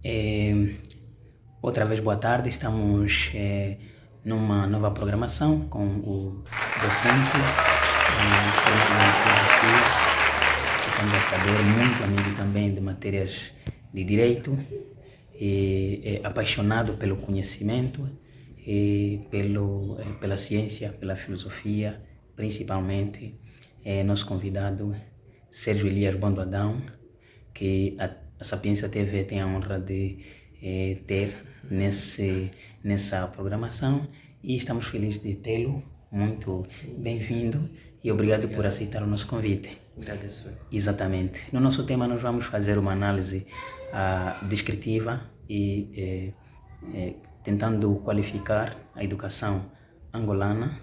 Eh, Outra vez, boa tarde. Estamos numa nova programação com o docente formado em filosofia. Ficamos a saber muito amigo também de matérias de direito, e apaixonado pelo conhecimento, e pela ciência, pela filosofia, principalmente. Nosso convidado, Sérgio Elias Bondo Adão, que a Sapiência TV tem a honra de ter nessa programação, e estamos felizes de tê-lo. Muito bem-vindo e obrigado por aceitar o nosso convite. Agradeço. Exatamente. No nosso tema nós vamos fazer uma análise descritiva e tentando qualificar a educação angolana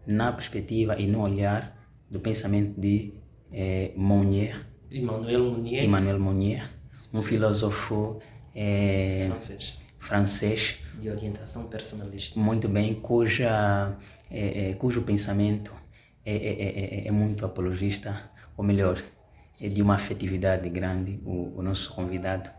na perspectiva e no olhar do pensamento de Emmanuel Mounier, um filósofo francês de orientação personalista. Muito bem, cujo pensamento é muito apologista, ou melhor, é de uma afetividade grande. O nosso convidado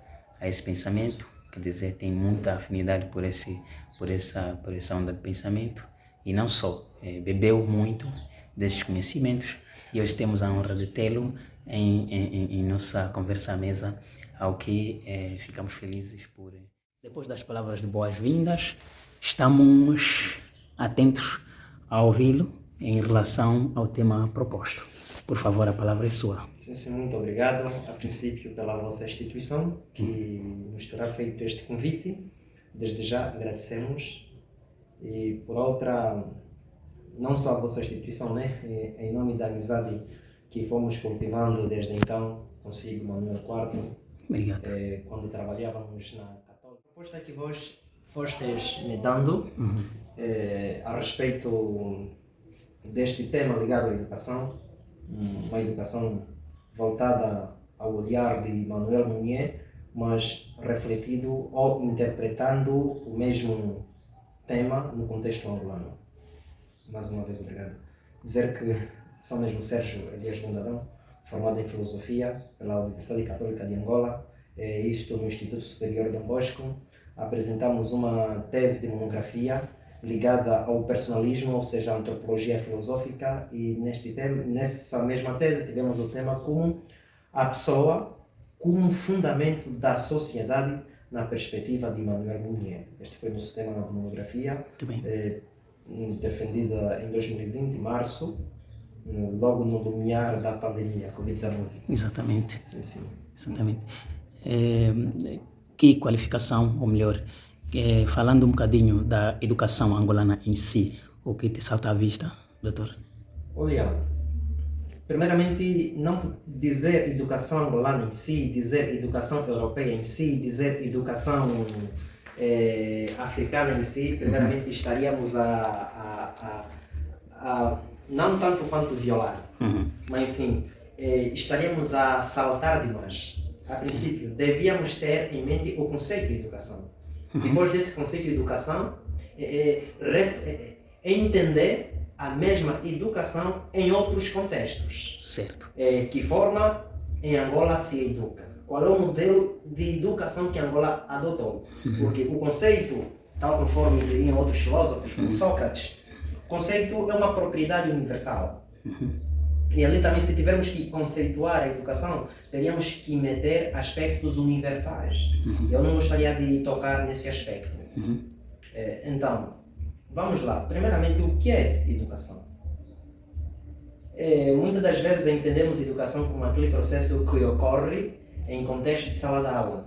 a esse pensamento, quer dizer, tem muita afinidade por essa onda de pensamento, e não só, bebeu muito desses conhecimentos, e hoje temos a honra de tê-lo em nossa conversa à mesa, ao que ficamos felizes por... Depois das palavras de boas-vindas, estamos atentos a ouvi-lo em relação ao tema proposto. Por favor, a palavra é sua. Sim, muito obrigado, a princípio, pela vossa instituição, que nos terá feito este convite. Desde já agradecemos. E por outra, não só a vossa instituição, né? Em nome da amizade que fomos cultivando desde então, consigo, Manuel IV, Obrigado. quando trabalhávamos na Católica. A proposta que vós fostes me dando a respeito deste tema ligado à educação, uma educação voltada ao olhar de Emmanuel Mounier, mas refletido ou interpretando o mesmo tema no contexto angolano. Mais uma vez, obrigado. Dizer que sou mesmo Sérgio Elias Bondo Adão, formado em Filosofia pela Universidade Católica de Angola, isto no Instituto Superior Dom Bosco. Apresentamos uma tese de monografia ligada ao personalismo, ou seja, à antropologia filosófica, e nessa mesma tese tivemos o tema como a pessoa como fundamento da sociedade na perspectiva de Emmanuel Mounier. Este foi o nosso tema na monografia, defendida em 2020, em março, logo no lumiar da pandemia Covid-19. Exatamente. Sim. Exatamente. Que qualificação, ou melhor, falando um bocadinho da educação angolana em si, o que te salta à vista, doutor? Olha, primeiramente, não dizer educação angolana em si, dizer educação europeia em si, dizer educação africana em si, primeiramente estaríamos a não tanto quanto violar, mas sim, estaríamos a saltar demais. A princípio, devíamos ter em mente o conceito de educação. Depois desse conceito de educação, entender a mesma educação em outros contextos. Certo. Que forma em Angola se educa? Qual é o modelo de educação que Angola adotou? Porque o conceito, tal conforme diriam outros filósofos, como Sócrates, o conceito é uma propriedade universal. E ali também, se tivermos que conceituar a educação, teríamos que meter aspectos universais. Eu não gostaria de tocar nesse aspecto. Então, vamos lá. Primeiramente, o que é educação? Muitas das vezes entendemos educação como aquele processo que ocorre em contexto de sala de aula.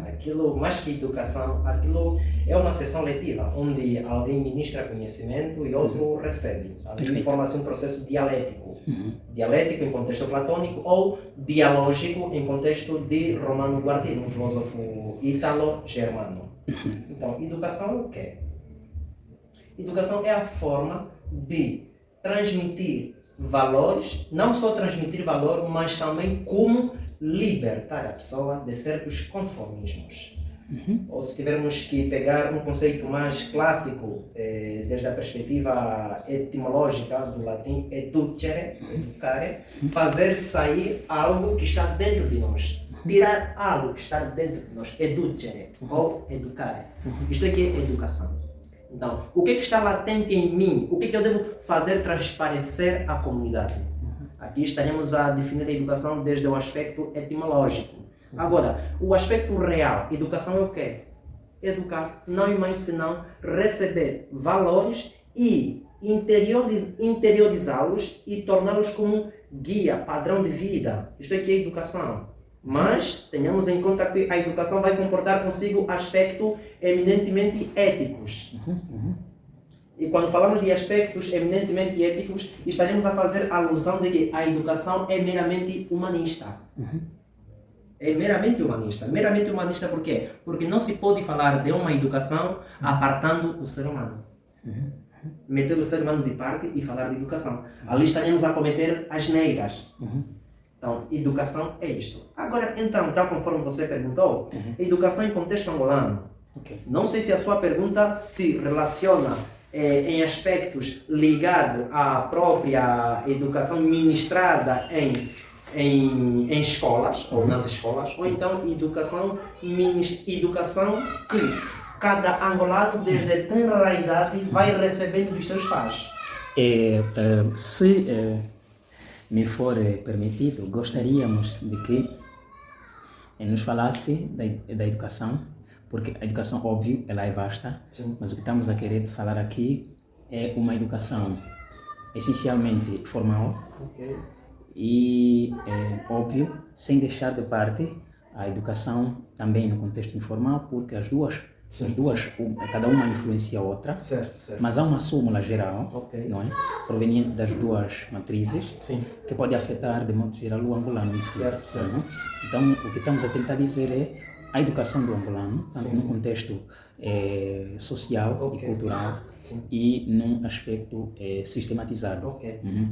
Aquilo, mais que educação, aquilo é uma sessão letiva, onde alguém ministra conhecimento e outro recebe. Ali forma-se um processo dialético. Dialético em contexto platônico ou dialógico em contexto de Romano Guardini, um filósofo ítalo-germano. Então, educação o quê? Educação é a forma de transmitir valores, não só transmitir valor, mas também como libertar a pessoa de certos conformismos. Ou se tivermos que pegar um conceito mais clássico, desde a perspectiva etimológica do latim educere, educare, fazer sair algo que está dentro de nós. tirar algo que está dentro de nós, educere ou educare. Isto aqui é educação. Então, o que está latente em mim? O que eu devo fazer transparecer à comunidade? Aqui estaremos a definir a educação desde o aspecto etimológico. Agora, o aspecto real, educação é o quê? Educar, não é mais senão receber valores e interiorizá-los e torná-los como guia, padrão de vida. Isto aqui é educação. Mas tenhamos em conta que a educação vai comportar consigo aspectos eminentemente éticos. E quando falamos de aspectos eminentemente éticos, estaremos a fazer alusão de que a educação é meramente humanista. É meramente humanista. Meramente humanista por quê? Porque não se pode falar de uma educação apartando o ser humano. Meter o ser humano de parte e falar de educação. Ali estaremos a cometer asneiras. Então, educação é isto. Agora, então, tal conforme você perguntou, educação em contexto angolano. Não sei se a sua pergunta se relaciona em aspectos ligados à própria educação ministrada em escolas, ou nas escolas, ou então educação que cada angolano, desde tenra idade, vai recebendo dos seus pais. Se me for permitido, gostaríamos de que nos falasse da educação, porque a educação, óbvio, ela é vasta, Sim. mas o que estamos a querer falar aqui é uma educação essencialmente formal e, óbvio, sem deixar de parte a educação também no contexto informal, porque as duas, cada uma influencia a outra, mas há uma súmula geral, não é? Proveniente das duas matrizes, que pode afetar de modo geral o angolano em si. Não é? Então, o que estamos a tentar dizer é a educação do angolano, tanto no contexto social e cultural e num aspecto sistematizado.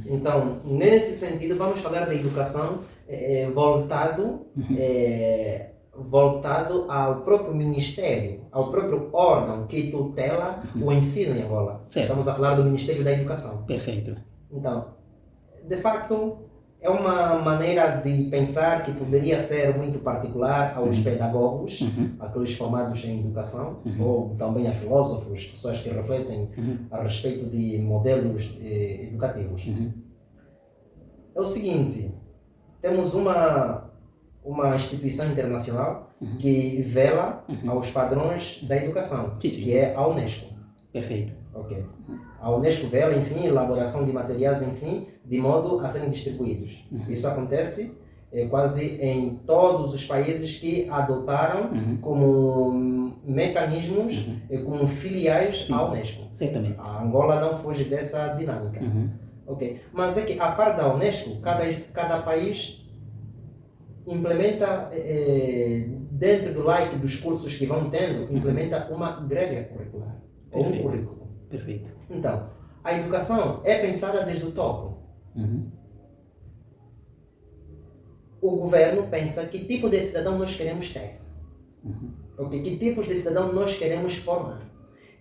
Então, nesse sentido, vamos falar da educação voltado ao próprio ministério, ao próprio órgão que tutela o ensino em Angola. Estamos a falar do Ministério da Educação. Perfeito. Então, de facto, é uma maneira de pensar que poderia ser muito particular aos pedagogos, aqueles formados em educação, ou também a filósofos, pessoas que refletem a respeito de modelos educativos. É o seguinte, temos uma instituição internacional que vela aos padrões da educação, que é a Unesco. Perfeito. A Unesco vela, enfim, elaboração de materiais, enfim, de modo a serem distribuídos. Isso acontece quase em todos os países que adotaram como mecanismos, como filiais à Unesco. Certamente. A Angola não foge dessa dinâmica. Mas é que, a par da Unesco, cada país implementa, dentro do leque dos cursos que vão tendo, implementa uma grelha curricular, ou um currículo. Perfeito. Então, a educação é pensada desde o topo. O governo pensa que tipo de cidadão nós queremos ter. Que tipos de cidadão nós queremos formar.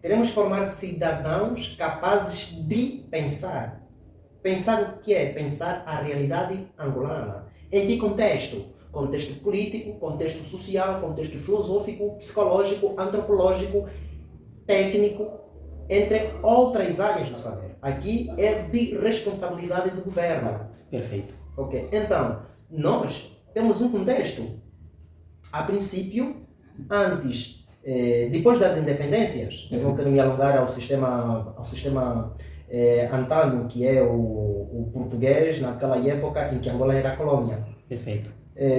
Queremos formar cidadãos capazes de pensar. Pensar o que é? Pensar a realidade angolana. Em que contexto? Contexto político, contexto social, contexto filosófico, psicológico, antropológico, técnico, entre outras áreas do saber. Aqui é de responsabilidade do governo. Perfeito. Então, nós temos um contexto. A princípio, antes, depois das independências, eu não quero me alongar ao sistema antânio, que é o português, naquela época em que Angola era colônia. Perfeito.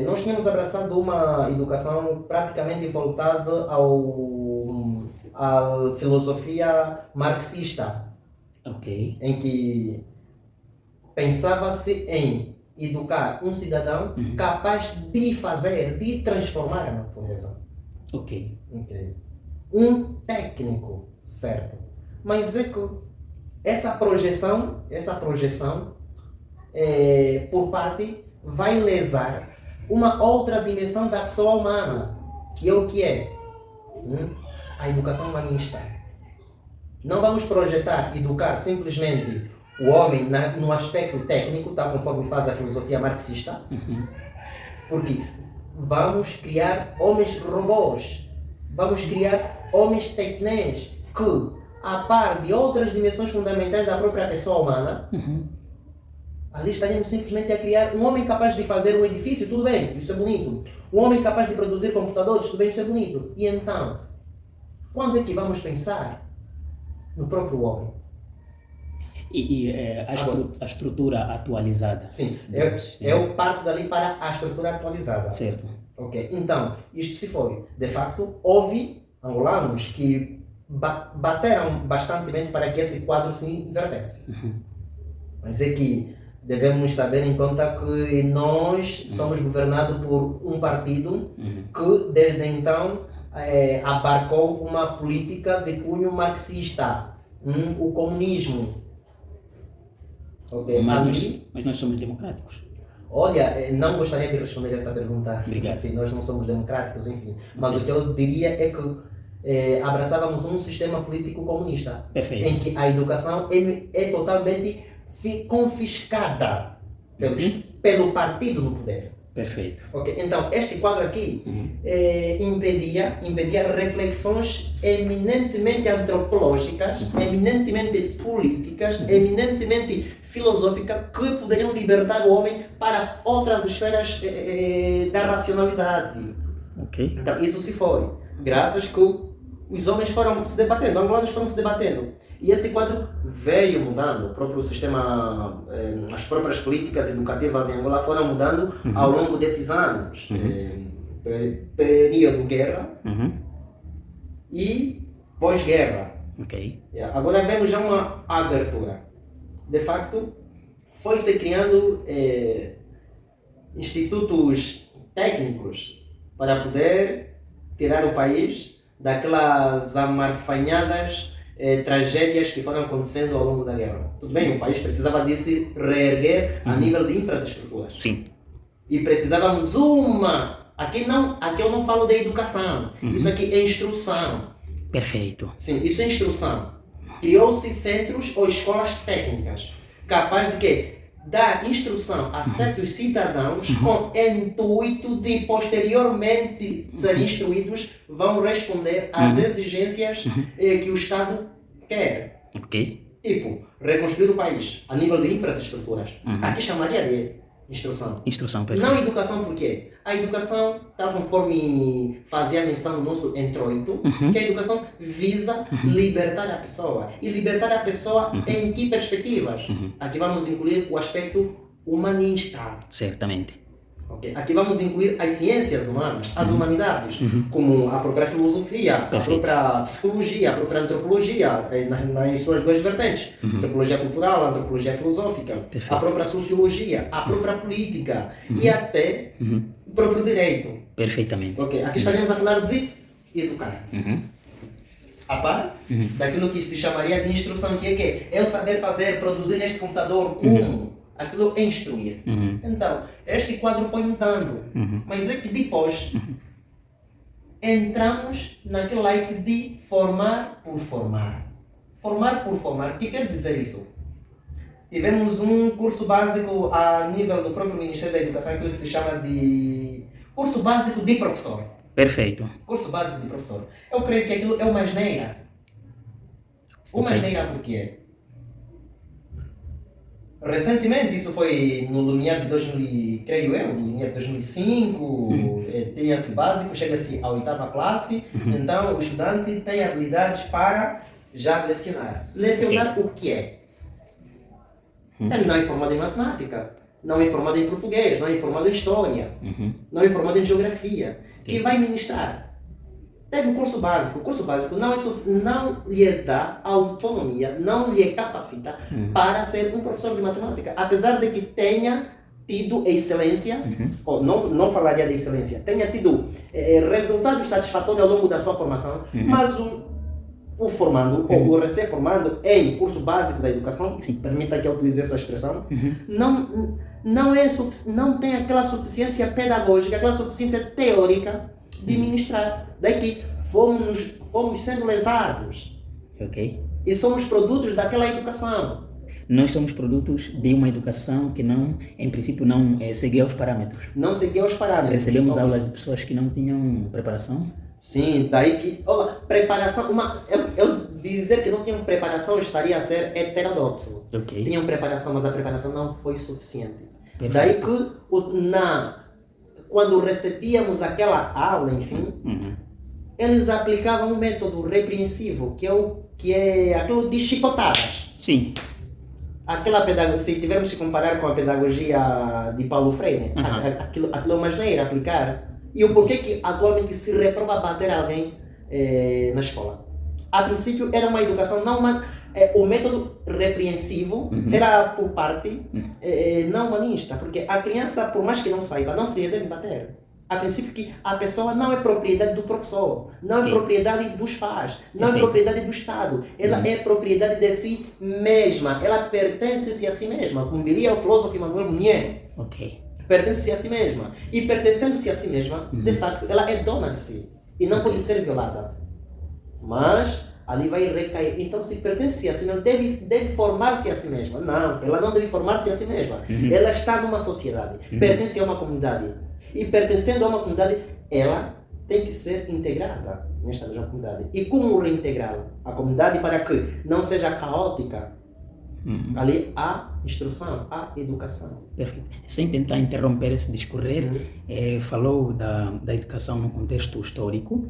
Nós tínhamos abraçado uma educação praticamente voltada à filosofia marxista, em que pensava-se em educar um cidadão capaz de fazer, de transformar a natureza. Um técnico, certo? Mas é que essa projeção por parte vai lesar uma outra dimensão da pessoa humana, que é o que é? A educação humanista. Não vamos projetar, educar simplesmente o homem no aspecto técnico, tal conforme faz a filosofia marxista, porque vamos criar homens robôs, vamos criar homens tecnés que, a par de outras dimensões fundamentais da própria pessoa humana, ali estaríamos simplesmente a criar um homem capaz de fazer um edifício, tudo bem, isso é bonito. Um homem capaz de produzir computadores, tudo bem, isso é bonito. E então, quando é que vamos pensar no próprio homem? A estrutura atualizada. Sim, eu parto dali para a estrutura atualizada. Certo. Ok, então, isto se foi. De facto, houve angolanos que bateram bastantemente para que esse quadro se invertesse. Mas é que devemos saber em conta que nós somos governados por um partido que desde então abarcou uma política de cunho marxista, o comunismo. Okay. Mas nós somos democráticos. Olha, não gostaria de responder essa pergunta. Obrigado. Se nós não somos democráticos, enfim. Mas o que eu diria é que abraçávamos um sistema político comunista. Perfeito. Em que a educação é totalmente confiscada pelo partido no poder. Perfeito. Okay? Então, este quadro aqui impedia reflexões eminentemente antropológicas, eminentemente políticas, eminentemente filosóficas que poderiam libertar o homem para outras esferas da racionalidade. Ok. Então, isso se foi graças que os homens foram se debatendo, os angolanos foram se debatendo. E esse quadro veio mudando, o próprio sistema, as próprias políticas educativas em Angola foram mudando ao longo desses anos. Período guerra e pós-guerra. Ok. Agora vemos já uma abertura. De facto, foi-se criando institutos técnicos para poder tirar o país daquelas amarfanhadas tragédias que foram acontecendo ao longo da guerra. Tudo bem, o país precisava de se reerguer a nível de infraestruturas. Sim. E precisávamos aqui eu não falo de educação, isso aqui é instrução. Perfeito. Sim, isso é instrução. Criou-se centros ou escolas técnicas capazes de quê? Dar instrução a certos cidadãos com intuito de posteriormente serem instruídos, vão responder às exigências que o Estado quer. Ok. Tipo, reconstruir o país a nível de infraestruturas. Aqui chamaria de instrução. Instrução, perfeito. Não educação, por quê? A educação, tal conforme fazia menção no nosso introito, que a educação visa libertar a pessoa. E libertar a pessoa em que perspectivas? Aqui vamos incluir o aspecto humanista. Certamente. Okay? Aqui vamos incluir as ciências humanas, as humanidades, como a própria filosofia, Perfeito. a própria psicologia, a própria antropologia, nas suas duas vertentes. Antropologia cultural, antropologia filosófica, Perfeito. a própria sociologia, a própria política e até o próprio direito. Perfeitamente. Okay? Aqui estaremos a falar de educar. A par daquilo que se chamaria de instrução, que é que é o saber fazer, produzir neste computador como aquilo é instruir. Então, este quadro foi mudando, mas é que depois entramos naquele like de formar por formar. Formar por formar, o que quer dizer isso? Tivemos um curso básico a nível do próprio Ministério da Educação, aquilo que se chama de curso básico de professor. Perfeito. Curso básico de professor. Eu creio que aquilo é uma asneira. Uma asneira por quê? Recentemente, isso foi no Lumiar de 2000, creio eu, no Lumiar de 2005, tem-se básico, chega-se à 8ª classe, então o estudante tem habilidades para já lecionar. Lecionar o que é? Ele não é formado em matemática, não é formado em português, não é formado em história, não é formado em geografia. Que vai ministrar? Teve um curso básico. O curso básico não lhe dá autonomia, não lhe capacita para ser um professor de matemática. Apesar de que tenha tido excelência, ou não falaria de excelência, tenha tido resultados satisfatórios ao longo da sua formação, mas o formando, ou o recém-formando em curso básico da educação, permita que eu utilize essa expressão, não tem aquela suficiência pedagógica, aquela suficiência teórica de ministrar. Daí que fomos sendo lesados. Ok. E somos produtos daquela educação. nós somos produtos de uma educação que não, em princípio, não seguia os parâmetros. Não seguia os parâmetros. Recebemos aulas de pessoas que não tinham preparação. Sim, daí que, olha, preparação, eu dizer que não tinham preparação estaria a ser heterodoxo. Ok. Tinham preparação, mas a preparação não foi suficiente. Perfeito. Daí que, quando recebíamos aquela aula, enfim, eles aplicavam um método repreensivo, que é aquilo de chicotadas. Sim. Aquela pedagogia, se tivermos que comparar com a pedagogia de Paulo Freire, aquilo é uma maneira de aplicar. E o porquê que atualmente se reprova bater alguém na escola. A princípio era uma educação não o método repreensivo era por parte não humanista, porque a criança, por mais que não saiba, não se deve bater. A princípio que a pessoa não é propriedade do professor, não é propriedade dos pais, não é propriedade do Estado, ela é propriedade de si mesma, ela pertence-se a si mesma, como diria o filósofo Emmanuel Mounier. Ok. Pertence-se a si mesma. E pertencendo-se a si mesma, de facto, ela é dona de si. E não pode ser violada. Mas ali vai recair. Então, se pertence a si mesma, deve formar-se a si mesma. Não, ela não deve formar-se a si mesma. Ela está numa sociedade, pertence a uma comunidade. E pertencendo a uma comunidade, ela tem que ser integrada nesta mesma comunidade. E como reintegrar a comunidade para que não seja caótica? Ali há instrução, há educação. Perfeito. Sem tentar interromper esse discorrer, falou da educação no contexto histórico.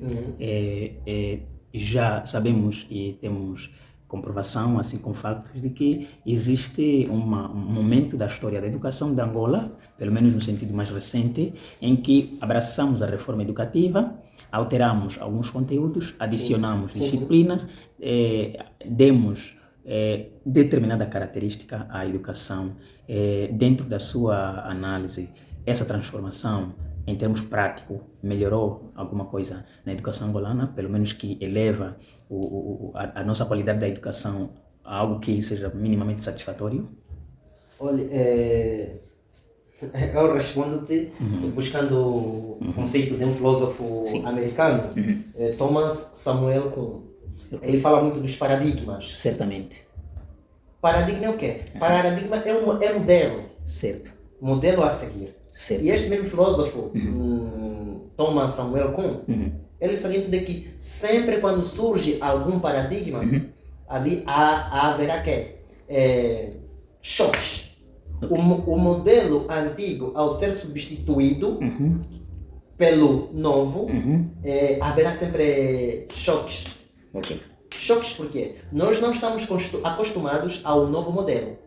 Já sabemos e temos comprovação, assim com factos, de que existe um momento da história da educação de Angola, pelo menos no sentido mais recente, em que abraçamos a reforma educativa, alteramos alguns conteúdos, adicionamos disciplinas, demos determinada característica à educação. Dentro da sua análise, essa transformação em termos práticos melhorou alguma coisa na educação angolana, pelo menos que eleva a nossa qualidade da educação a algo que seja minimamente satisfatório? Olha, eu respondo-te buscando o conceito de um filósofo americano, Thomas Samuel Kuhn. Ele fala muito dos paradigmas. Certamente. Paradigma é o quê? Paradigma é modelo. Certo. Modelo a seguir. Certo. E este mesmo filósofo, Thomas Samuel Kuhn, ele salienta de que sempre quando surge algum paradigma, ali haverá choques. O modelo antigo, ao ser substituído pelo novo, haverá sempre choques. Ok. Choques por quê? Nós não estamos acostumados ao novo modelo.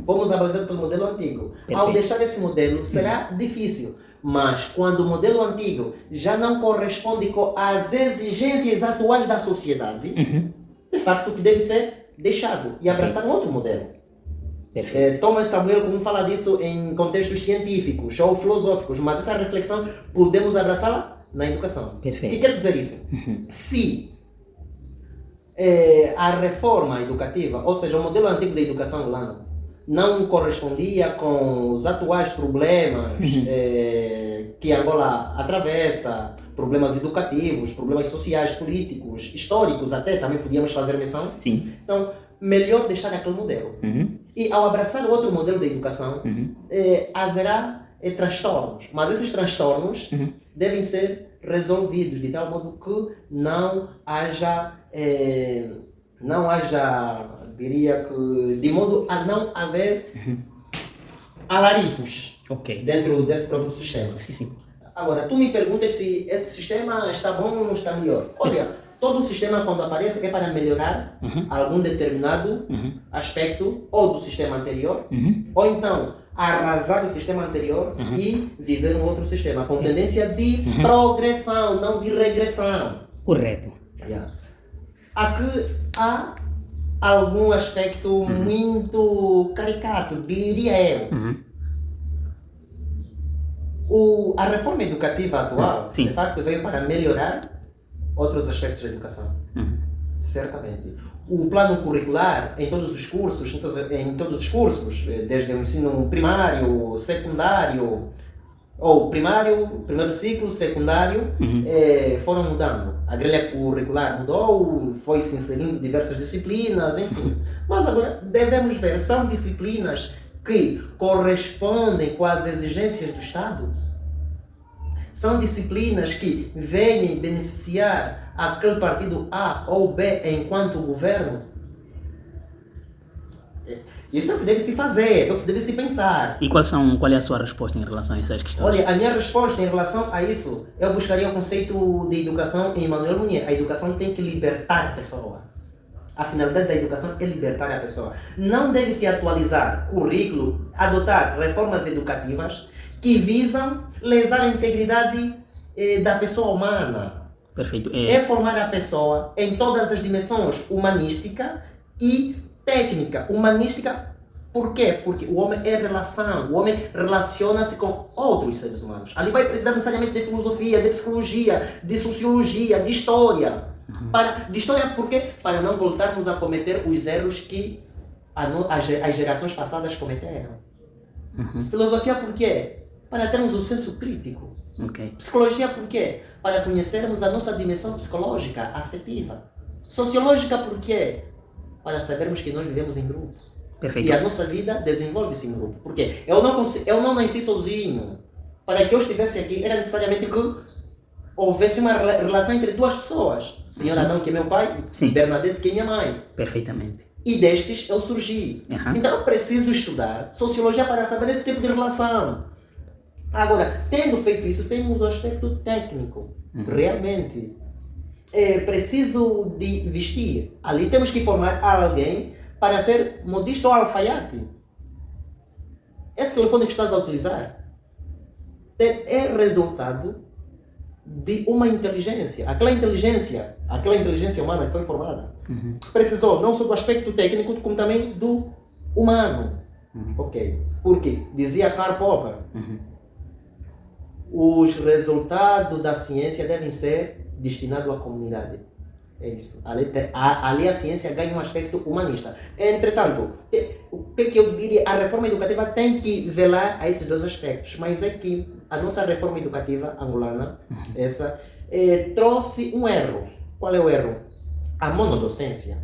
Fomos abalizados pelo modelo antigo. Perfeito. Ao deixar esse modelo, será difícil. Mas quando o modelo antigo já não corresponde com as exigências atuais da sociedade, de facto, que deve ser deixado e abraçar um outro modelo. Thomas Samuel Kuhn fala disso em contextos científicos ou filosóficos, mas essa reflexão podemos abraçá-la na educação. Perfeito. O que quer dizer isso? Se a reforma educativa, ou seja, o modelo antigo da educação angolana, não correspondia com os atuais problemas que Angola atravessa, problemas educativos, problemas sociais, políticos, históricos até, também podíamos fazer menção. Sim. Então, melhor deixar aquele modelo. E ao abraçar o outro modelo de educação, haverá transtornos. Mas esses transtornos devem ser resolvidos de tal modo que não haja, diria que, de modo a não haver alaridos dentro desse próprio sistema. Sim. Agora, tu me perguntas se esse sistema está bom ou não está melhor. Olha, todo sistema quando aparece é para melhorar algum determinado aspecto ou do sistema anterior, ou então arrasar o sistema anterior e viver um outro sistema, com tendência de progressão, não de regressão. Correto. Aqui há algum aspecto muito caricato, diria eu. A reforma educativa atual, de facto, veio para melhorar outros aspectos da educação. Certamente. O plano curricular em todos os cursos, desde o ensino primário, secundário, Ou primeiro ciclo, secundário, foram mudando. A grelha curricular mudou, foi se inserindo diversas disciplinas, enfim. Mas agora devemos ver, são disciplinas que correspondem com as exigências do Estado? São disciplinas que vêm beneficiar aquele partido A ou B enquanto governo? Isso é o que deve se fazer, é o que deve se pensar. E qual é a sua resposta em relação a essas questões? Olha, a minha resposta em relação a isso, eu buscaria o conceito de educação em Emmanuel Munier. A educação tem que libertar a pessoa. A finalidade da educação é libertar a pessoa. Não deve se atualizar currículo, adotar reformas educativas que visam lesar a integridade da pessoa humana. Perfeito. É formar a pessoa em todas as dimensões, humanística e técnica. Humanística, por quê? Porque o homem é relação, o homem relaciona-se com outros seres humanos. Ali vai precisar necessariamente de filosofia, de psicologia, de sociologia, de história. De história por quê? Para não voltarmos a cometer os erros que as gerações passadas cometeram. Filosofia por quê? Para termos o senso crítico. Okay. Psicologia por quê? Para conhecermos a nossa dimensão psicológica, afetiva. Sociológica por quê? Para sabermos que nós vivemos em grupo. Perfeito. E a nossa vida desenvolve-se em grupo. Por quê? Eu não nasci sozinho. Para que eu estivesse aqui, era necessariamente que houvesse uma relação entre duas pessoas. Senhor Adão, que é meu pai, Sim. Bernadette, que é minha mãe. Perfeitamente. E destes eu surgi. Então eu preciso estudar sociologia para saber esse tipo de relação. Agora, tendo feito isso, temos o aspecto técnico. Realmente. É preciso de vestir. Ali temos que formar alguém para ser modista ou alfaiate. Esse telefone que estás a utilizar é resultado de uma inteligência. Aquela inteligência humana que foi formada, precisou não só do aspecto técnico, como também do humano. Ok. Porque, dizia Karl Popper, os resultados da ciência devem ser destinados à comunidade. É isso. Ali a ciência ganha um aspecto humanista. Entretanto, o que eu diria? A reforma educativa tem que velar a esses dois aspectos. Mas é que a nossa reforma educativa angolana, trouxe um erro. Qual é o erro? A monodocência.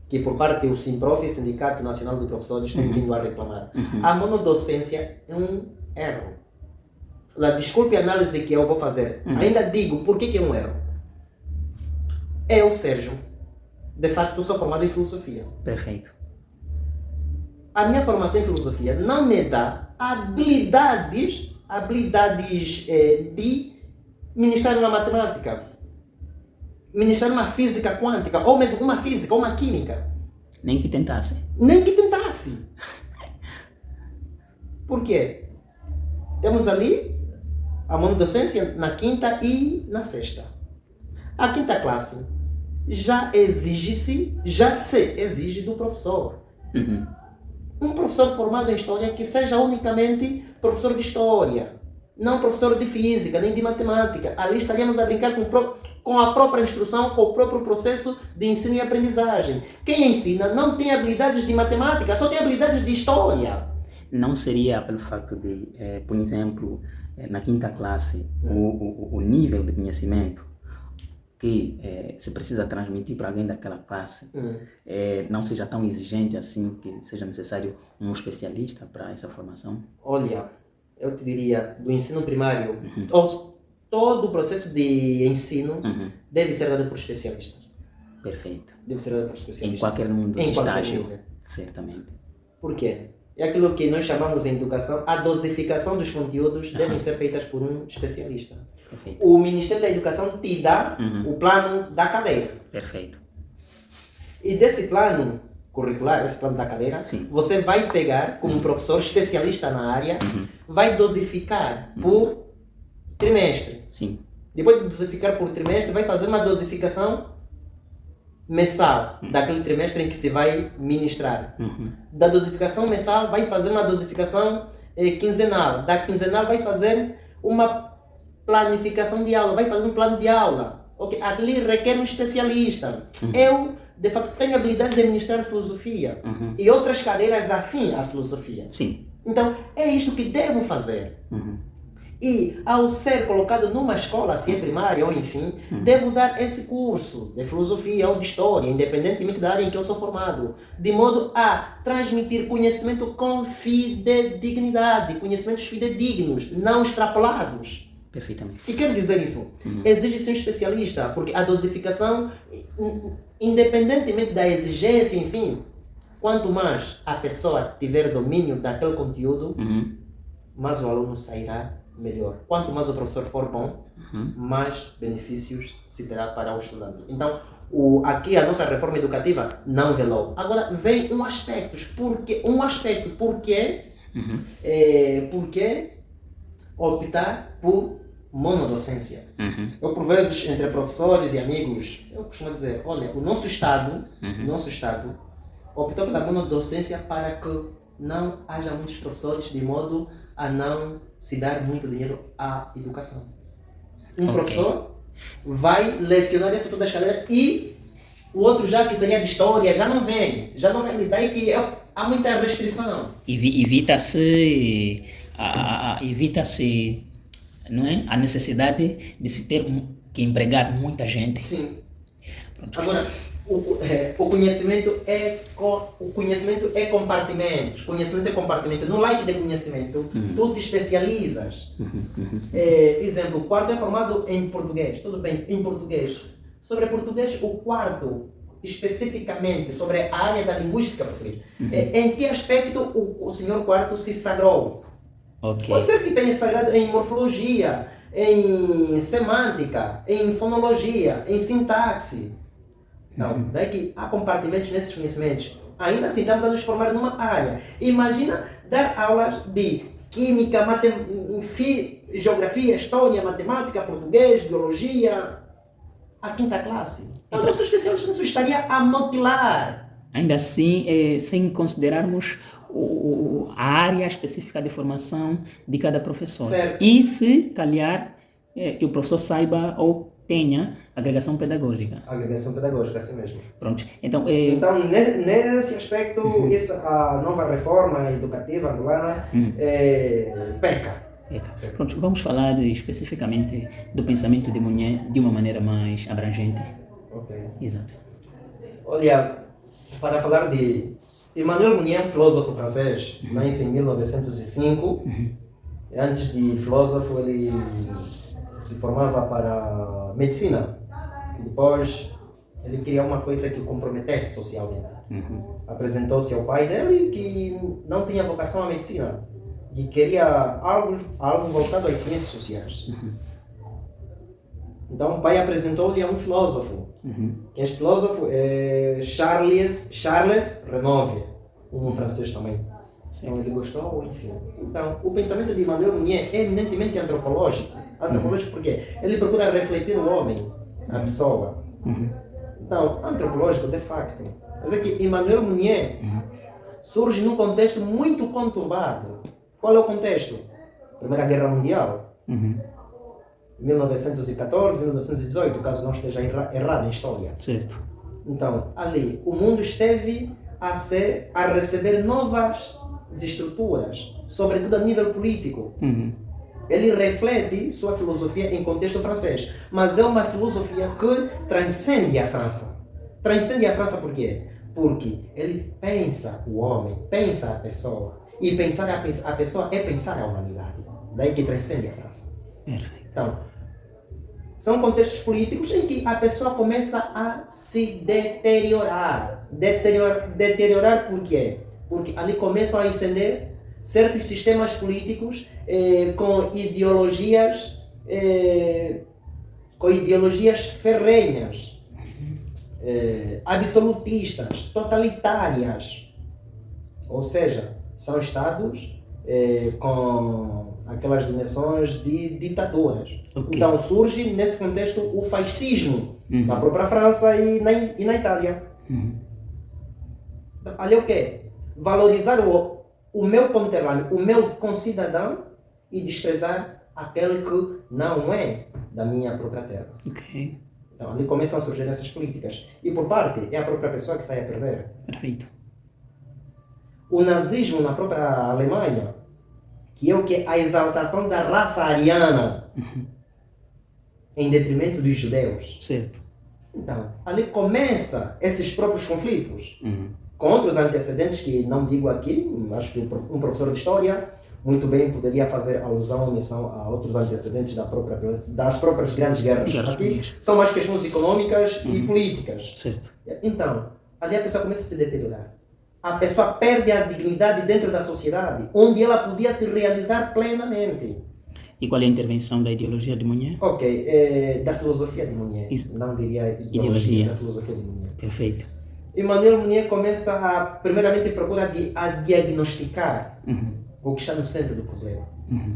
Que por parte do SIMPROF, Sindicato Nacional de Professores, tem vindo a reclamar. A monodocência é um erro. Desculpe a análise que eu vou fazer. Ainda digo por que é um erro. Eu, Sérgio, de facto sou formado em filosofia. Perfeito. A minha formação em filosofia não me dá habilidades de ministrar uma matemática, ministrar uma física quântica, ou mesmo uma física, ou uma química. Nem que tentasse. Por quê? Temos ali a monodocência na quinta e na sexta. A quinta classe já se exige do professor. Um professor formado em história que seja unicamente professor de história, não professor de física, nem de matemática. Ali estaríamos a brincar com a própria instrução, com o próprio processo de ensino e aprendizagem. Quem ensina não tem habilidades de matemática, só tem habilidades de história. Não seria pelo facto de, por exemplo, na quinta classe, o nível de conhecimento que se precisa transmitir para alguém daquela classe não seja tão exigente assim que seja necessário um especialista para essa formação? Olha, eu te diria, do ensino primário, todo o processo de ensino deve ser dado por especialistas. Perfeito. Deve ser dado por especialistas. Em qualquer um dos estágios, nível. certamente. Por quê? É aquilo que nós chamamos em educação, a dosificação dos conteúdos devem ser feitas por um especialista. Perfeito. O Ministério da Educação te dá o plano da cadeira. Perfeito. E desse plano curricular, esse plano da cadeira, Sim. você vai pegar, como professor especialista na área, vai dosificar por trimestre. Sim. Depois de dosificar por trimestre, vai fazer uma dosificação mensal daquele trimestre em que se vai ministrar. Da dosificação mensal, vai fazer uma dosificação quinzenal. Da quinzenal, vai fazer uma planificação de aula, vai fazer um plano de aula. Okay? Ali requer um especialista. Eu, de facto, tenho habilidade de administrar filosofia e outras cadeiras afins à filosofia. Sim. Então, é isto que devo fazer. E, ao ser colocado numa escola, se é primária ou enfim, devo dar esse curso de filosofia ou de história, independentemente da área em que eu sou formado, de modo a transmitir conhecimento com fidedignidade, conhecimentos fidedignos, não extrapolados. Perfeitamente. E quero dizer isso, exige-se um especialista, porque a dosificação, independentemente da exigência, enfim, quanto mais a pessoa tiver domínio daquele conteúdo, mais o aluno sairá melhor. Quanto mais o professor for bom, mais benefícios se terá para o estudante. Então, aqui a nossa reforma educativa não velou. Agora vem um aspecto, porque optar por monodocência. Eu, por vezes, entre professores e amigos, eu costumo dizer, olha, o nosso Estado optou pela monodocência para que não haja muitos professores, de modo a não se dar muito dinheiro à educação. Professor vai lecionar essa toda a escalera e o outro já que seria de história já não vem. Daí que há muita restrição. Evita-se não é? A necessidade de se ter que empregar muita gente. Sim. Pronto. Agora, o conhecimento é compartimentos. Conhecimento é compartimento. No leque de conhecimento, tu te especializas. Exemplo, o quarto é formado em português. Tudo bem, em português. Sobre português, o quarto, especificamente, sobre a área da linguística portuguesa. Em que aspecto o senhor quarto se sagrou? Pode ser que tenha sagrado em morfologia, em semântica, em fonologia, em sintaxe. Não, daí que há compartimentos nesses conhecimentos. Ainda assim, estamos a nos formar numa área. Imagina dar aulas de química, geografia, história, matemática, português, biologia, a quinta classe. O nosso especialista nisso estaria a mutilar. Ainda assim, sem considerarmos a área específica de formação de cada professor. Certo. E se calhar que o professor saiba ou tenha agregação pedagógica. Agregação pedagógica, assim mesmo. Pronto. Então, nesse aspecto, a nova reforma educativa angolana peca. Pronto, vamos falar especificamente do pensamento de Mounier de uma maneira mais abrangente. Ok. Exato. Olha, para falar de Emmanuel Mounier, um filósofo francês, nasce em 1905. Antes de filósofo, ele se formava para medicina. E depois, ele queria uma coisa que o comprometesse socialmente. Apresentou-se ao pai dele que não tinha vocação à medicina e queria algo voltado às ciências sociais. Então, o pai apresentou-lhe a um filósofo. Este filósofo é Charles Renouvier, um francês também. Então, ele gostou, enfim. Então, o pensamento de Emmanuel Mounier é eminentemente antropológico. Antropológico porque ele procura refletir o homem, a pessoa. Então, antropológico de facto. Mas é que Emmanuel Mounier surge num contexto muito conturbado. Qual é o contexto? Primeira Guerra Mundial. 1914, 1918, caso não esteja errado em história. Certo. Então, ali, o mundo esteve a receber novas estruturas, sobretudo a nível político. Ele reflete sua filosofia em contexto francês, mas é uma filosofia que transcende a França. Transcende a França por quê? Porque ele pensa o homem, pensa a pessoa, e pensar a pessoa é pensar a humanidade. Daí que transcende a França. Perfeito. Então, são contextos políticos em que a pessoa começa a se deteriorar. Deteriorar por quê? Porque ali começam a ascender certos sistemas políticos com ideologias ferrenhas, absolutistas, totalitárias. Ou seja, são estados com aquelas dimensões de ditaduras. Então surge nesse contexto o fascismo na própria França e na Itália. Ali é o quê? Valorizar o meu conterrâneo, o meu concidadão e desprezar aquele que não é da minha própria terra. Então ali começam a surgir essas políticas. E por parte é a própria pessoa que sai a perder. Perfeito. o nazismo na própria Alemanha, que é o que? A exaltação da raça ariana em detrimento dos judeus. Certo. Então, ali começa esses próprios conflitos. Com outros antecedentes que não digo aqui, acho que um professor de história muito bem poderia fazer alusão ou menção a outros antecedentes das próprias grandes guerras. Aqui são mais questões econômicas e políticas. Certo. Então, ali a pessoa começa a se deteriorar. A pessoa perde a dignidade dentro da sociedade, onde ela podia se realizar plenamente. E qual é a intervenção da ideologia de Mounier? Ok, da filosofia de Mounier. Não diria ideologia, da filosofia de Mounier. Perfeito. Emmanuel Mounier começa a, primeiramente, procurar a diagnosticar o que está no centro do problema.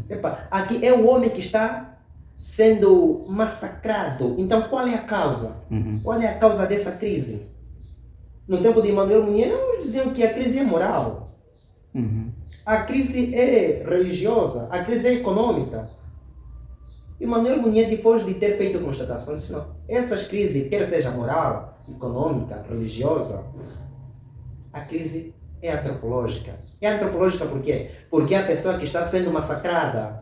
Epa, aqui é o homem que está sendo massacrado. Então, qual é a causa? Qual é a causa dessa crise? No tempo de Emmanuel Mounier, eles diziam que a crise é moral. A crise é religiosa. A crise é econômica. Emmanuel Mounier, depois de ter feito constatações, disse, não, essas crises, quer seja moral, econômica, religiosa, a crise é antropológica. É antropológica por quê? Porque é a pessoa que está sendo massacrada.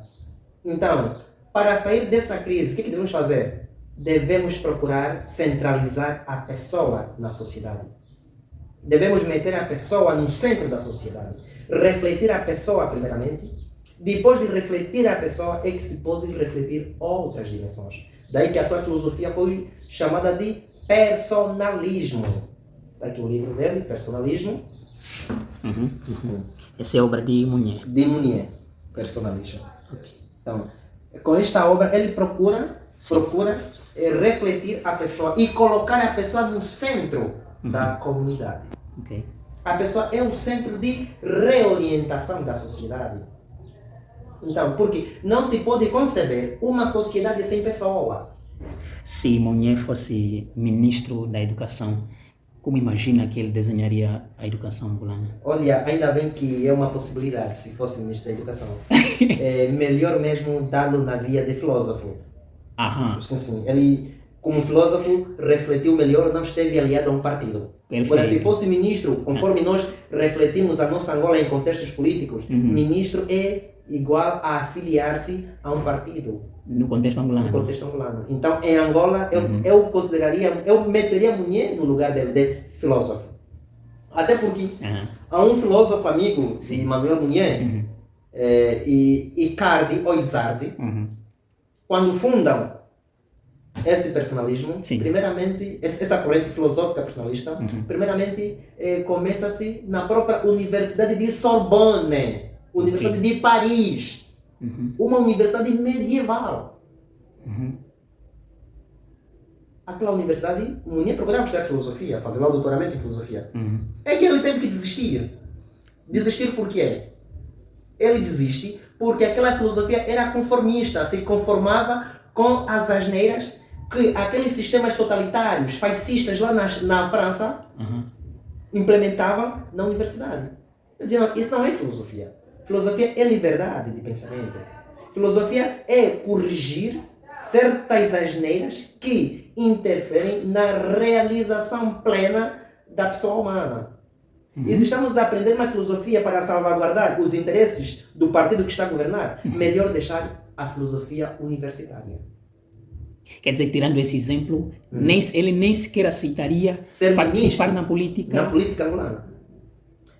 Então, para sair dessa crise, o que devemos fazer? Devemos procurar centralizar a pessoa na sociedade. Devemos meter a pessoa no centro da sociedade. Refletir a pessoa primeiramente. Depois de refletir a pessoa é que se pode refletir outras dimensões. Daí que a sua filosofia foi chamada de personalismo. Está aqui o livro dele, Personalismo. Essa é a obra de Mounier. De Mounier, Personalismo. Então, com esta obra ele procura refletir a pessoa e colocar a pessoa no centro da comunidade. A pessoa é o centro de reorientação da sociedade. Então, porque não se pode conceber uma sociedade sem pessoa. Se Mounier fosse ministro da Educação, como imagina que ele desenharia a educação angolana? Olha, ainda bem que é uma possibilidade, se fosse ministro da Educação. É melhor mesmo dá-lo na via de filósofo. Sim. Ele, como filósofo, refletiu melhor, não esteve aliado a um partido. Agora, se fosse ministro, conforme nós refletimos a nossa Angola em contextos políticos, ministro é igual a afiliar-se a um partido. No contexto angolano. No contexto angolano. Então, em Angola, eu meteria Mounier no lugar dele, de filósofo. Até porque há um filósofo amigo de Emmanuel Mounier, Icardi, ou Izardi, quando fundam esse personalismo, primeiramente, essa corrente filosófica personalista, primeiramente começa-se na própria Universidade de Sorbonne, Universidade de Paris, uma universidade medieval. Aquela universidade, Mounier procurava estudar filosofia, fazer lá o doutoramento em filosofia. É que ele teve que desistir. Desistir por quê? Ele desiste porque aquela filosofia era conformista, se conformava com as asneiras que aqueles sistemas totalitários, fascistas lá na França, implementavam na universidade. Ele dizia, não, isso não é filosofia. Filosofia é liberdade de pensamento. Filosofia é corrigir certas asneiras que interferem na realização plena da pessoa humana. E se estamos a aprender uma filosofia para salvaguardar os interesses do partido que está a governar, melhor deixar a filosofia universitária. Quer dizer, tirando esse exemplo, ele nem sequer aceitaria participar na política. Na política angolana.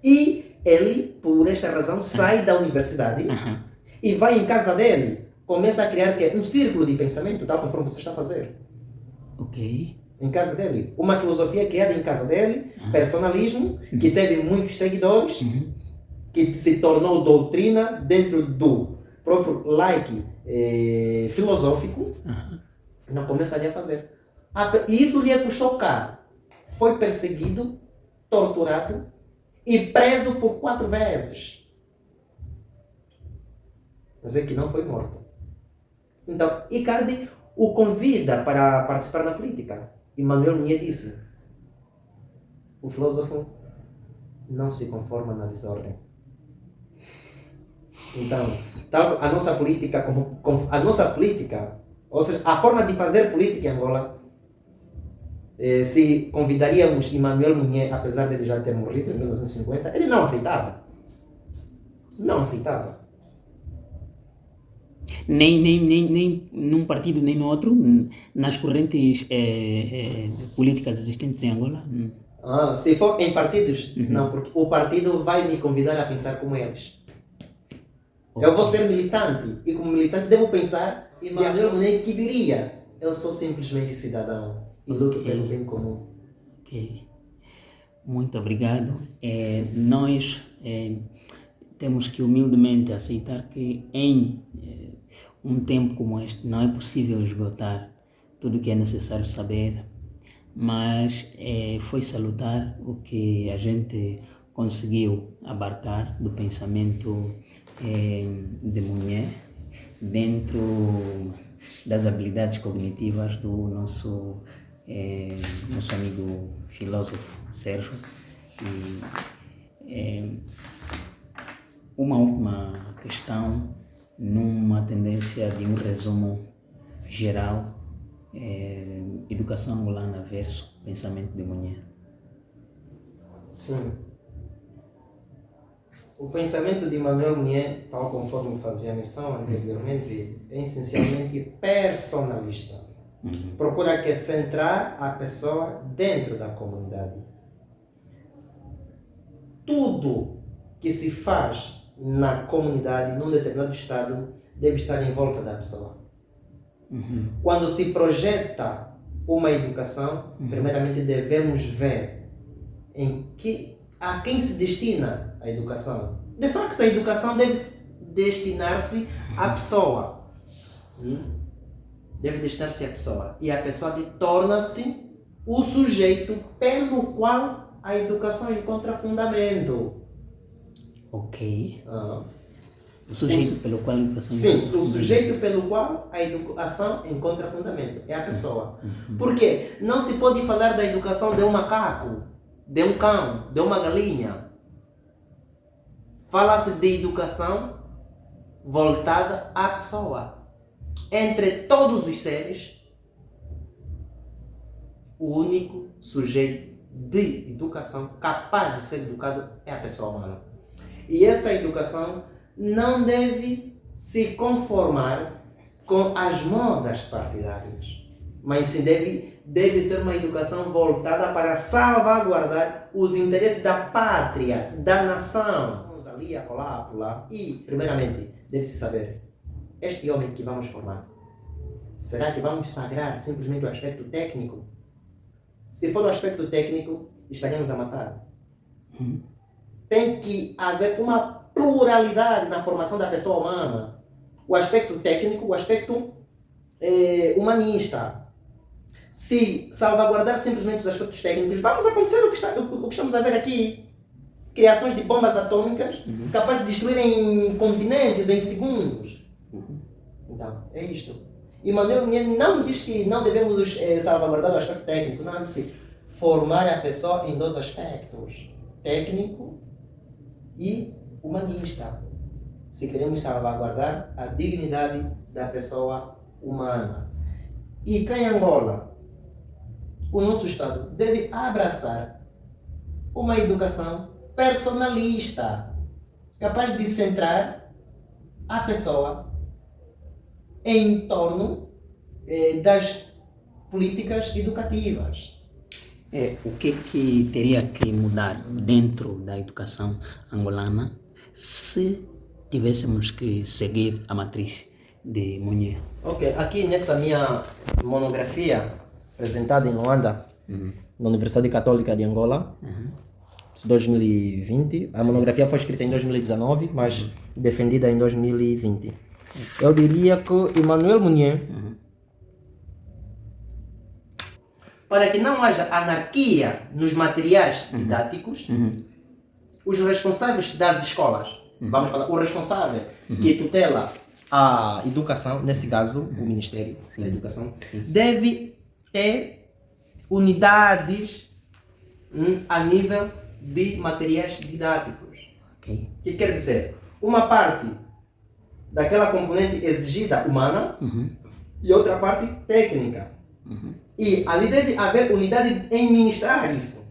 E ele, por esta razão, sai da universidade e vai em casa dele. Começa a criar um círculo de pensamento, tal conforme você está a fazer. Em casa dele. Uma filosofia criada em casa dele, personalismo, que teve muitos seguidores, que se tornou doutrina dentro do próprio like filosófico. Não começaria a fazer. E isso lhe custou caro. Foi perseguido, torturado e preso por 4 vezes. Mas é que não foi morto. Então, Icardi o convida para participar na política. Emmanuel Mounier disse: o filósofo não se conforma na desordem. Então, a nossa política, ou seja, a forma de fazer política em Angola, se convidaríamos Emmanuel Mounier, apesar de ele já ter morrido em 1950, ele não aceitava. não aceitava. Nem num partido, nem no outro, nas correntes políticas existentes em Angola? Se for em partidos, não, porque o partido vai me convidar a pensar como eles. Eu vou ser militante e como militante devo pensar e Manuel Munir que diria: eu sou simplesmente cidadão e luto pelo bem comum. Ok. Muito obrigado. Nós temos que humildemente aceitar que em um tempo como este não é possível esgotar tudo o que é necessário saber, mas foi salutar o que a gente conseguiu abarcar do pensamento de mulher dentro das habilidades cognitivas do nosso amigo filósofo Sérgio. E uma última questão, numa tendência de um resumo geral, educação angolana versus pensamento de mulher. Sim. O pensamento de Manuel Munier, tal conforme fazia menção anteriormente, é essencialmente personalista. Procura que centrar a pessoa dentro da comunidade. Tudo que se faz na comunidade, num determinado estado, deve estar em volta da pessoa. Quando se projeta uma educação, primeiramente devemos ver a quem se destina a educação. De facto, a educação deve destinar-se à pessoa. Deve destinar-se à pessoa. E a pessoa torna-se o sujeito pelo qual a educação encontra fundamento. Ok. O sujeito pelo qual a educação encontra fundamento. Sim, o sujeito pelo qual a educação encontra fundamento. É a pessoa. Por quê? Não se pode falar da educação de um macaco, de um cão, de uma galinha. Fala-se de educação voltada à pessoa. Entre todos os seres, o único sujeito de educação capaz de ser educado é a pessoa humana. E essa educação não deve se conformar com as modas partidárias, mas sim deve ser uma educação voltada para salvaguardar os interesses da pátria, da nação. Vamos ali, acolá. E, primeiramente, deve-se saber, este homem que vamos formar, será que vamos sagrar simplesmente o aspecto técnico? Se for o aspecto técnico, estaremos a matar. Tem que haver uma pluralidade na formação da pessoa humana. O aspecto técnico, o aspecto humanista. Se salvaguardar simplesmente os aspectos técnicos, vamos acontecer o que estamos a ver aqui. Criações de bombas atômicas capazes de destruírem continentes em segundos. Então, é isto. E Manuel Munier não diz que não devemos salvaguardar o aspecto técnico, não, disse formar a pessoa em dois aspectos, técnico e humanista. Se queremos salvaguardar a dignidade da pessoa humana. E cá em Angola, o nosso Estado deve abraçar uma educação personalista, capaz de centrar a pessoa em torno das políticas educativas. O que teria que mudar dentro da educação angolana se tivéssemos que seguir a matriz de Munier? Ok, aqui nessa minha monografia apresentada em Luanda, na Universidade Católica de Angola, 2020, a monografia foi escrita em 2019, mas defendida em 2020. Eu diria que Emmanuel Munier, para que não haja anarquia nos materiais didáticos, os responsáveis das escolas, vamos falar, o responsável que tutela a educação, nesse caso o Ministério da Educação, deve ter unidades a nível de materiais didáticos. Okay. Que quer dizer, uma parte daquela componente exigida humana e outra parte técnica. E ali deve haver unidade em ministrar isso.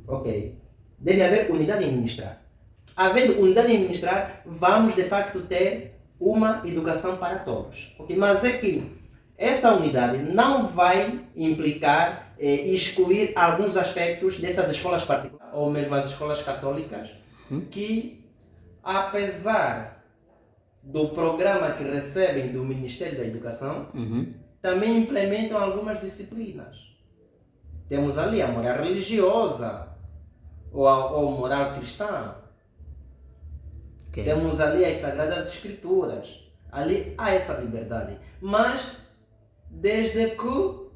Ok. Deve haver unidade em ministrar. havendo unidade ministrar, vamos de facto ter uma educação para todos. Okay? Mas é que essa unidade não vai implicar excluir alguns aspectos dessas escolas particulares, ou mesmo as escolas católicas, que apesar do programa que recebem do Ministério da Educação, também implementam algumas disciplinas. Temos ali a moral religiosa, ou moral cristã. Okay. Temos ali as Sagradas Escrituras. Ali há essa liberdade. Mas, desde que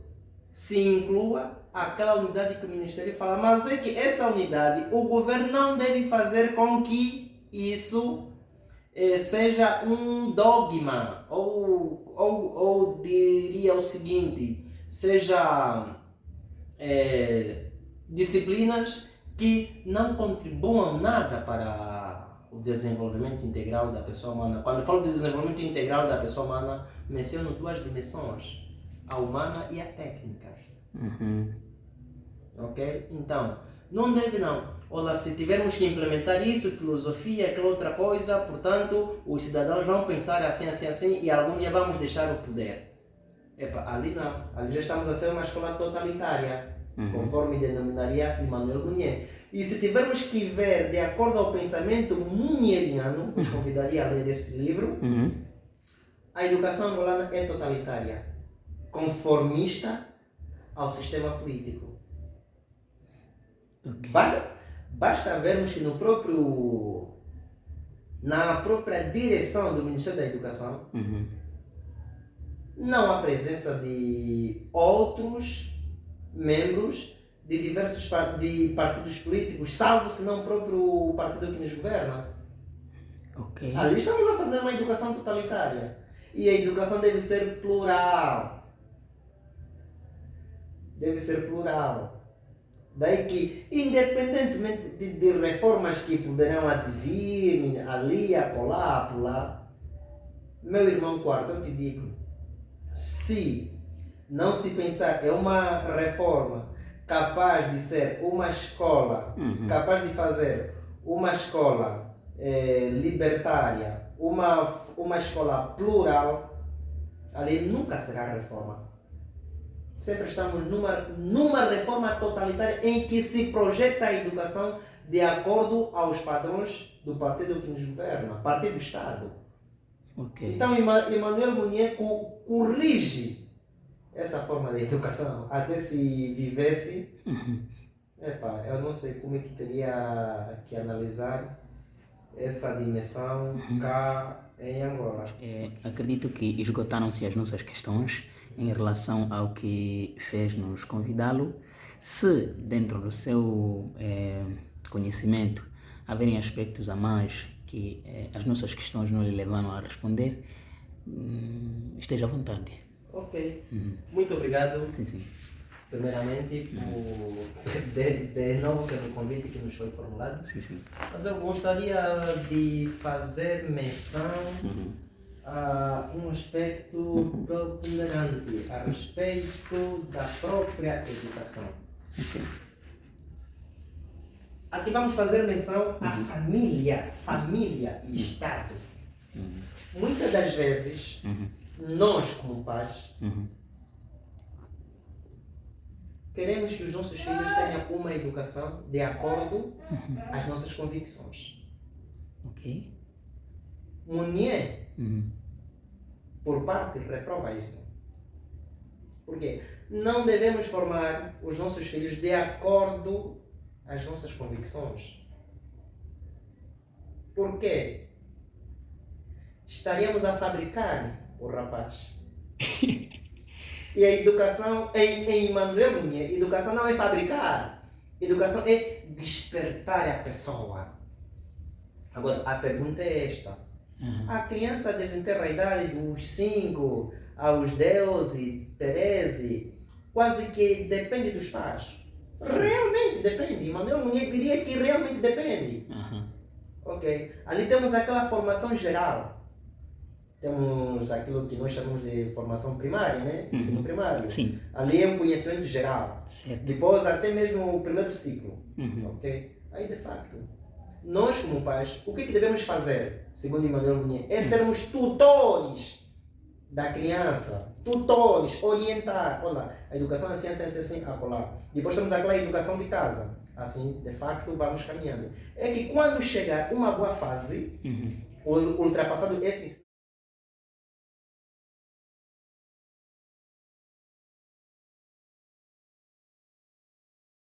se inclua aquela unidade que o Ministério fala, mas é que essa unidade, o governo não deve fazer com que isso seja um dogma, ou diria o seguinte, seja disciplinas que não contribuam nada para o desenvolvimento integral da pessoa humana. Quando eu falo de desenvolvimento integral da pessoa humana, menciono duas dimensões, a humana e a técnica. Ok? Então, não deve não. Olha, se tivermos que implementar isso, filosofia, aquela outra coisa, portanto, os cidadãos vão pensar assim, assim, assim, e algum dia vamos deixar o poder. Epa, ali não. Ali já estamos a ser uma escola totalitária, conforme denominaria Emmanuel Mounier. E se tivermos que ver de acordo ao pensamento munieriano, vos convidaria a ler este livro, a educação angolana é totalitária, conformista ao sistema político. Okay. Basta vermos que na própria direção do Ministério da Educação, não há presença de outros membros de diversos partidos políticos, salvo se não o próprio partido que nos governa. Okay. Ali estamos a fazer uma educação totalitária. E a educação deve ser plural. Deve ser plural. Daí que, independentemente de reformas que poderão advir ali, acolá, meu irmão quarto, eu te digo, se não se pensar é uma reforma capaz de ser uma escola, capaz de fazer uma escola libertária, uma escola plural, ali nunca será reforma. Sempre estamos numa reforma totalitária em que se projeta a educação de acordo aos padrões do partido que nos governa, partido do Estado. Okay. Então, Emmanuel Mounier corrige essa forma de educação. Até se vivesse, eu não sei como é que teria que analisar essa dimensão cá em Angola. Acredito que esgotaram-se as nossas questões em relação ao que fez-nos convidá-lo. Se dentro do seu conhecimento haverem aspectos a mais que as nossas questões não lhe levaram a responder, esteja à vontade. Ok. Muito obrigado. Sim. Primeiramente, de novo pelo convite que nos foi formulado. Sim. Mas eu gostaria de fazer menção a um aspecto preponderante a respeito da própria educação. Okay. Aqui vamos fazer menção à família e Estado. Muitas das vezes, nós como pais, queremos que os nossos filhos tenham uma educação de acordo às nossas convicções. Ok. Mounier, por parte, reprova isso. Porque não devemos formar os nossos filhos de acordo às nossas convicções. Por quê? Estaríamos a fabricar o rapaz. E a educação, em Emmanuel Mounier, educação não é fabricar. Educação é despertar a pessoa. Agora, a pergunta é esta. A criança deve ter a idade dos 5 aos 12, 13, quase que depende dos pais. Realmente depende. Emmanuel Mounier diria que realmente depende. Ok. Ali temos aquela formação geral. Temos aquilo que nós chamamos de formação primária, né? Ensino primário. Sim. Ali é um conhecimento geral. Certo. Depois até mesmo o primeiro ciclo. Ok? Aí de facto nós como pais, o que devemos fazer, segundo Emmanuel Munier, é sermos tutores da criança, tutores, orientar, olha, a educação é assim, acolá. Depois temos aquela educação de casa, assim, de facto, vamos caminhando. É que quando chegar uma boa fase, ultrapassado esse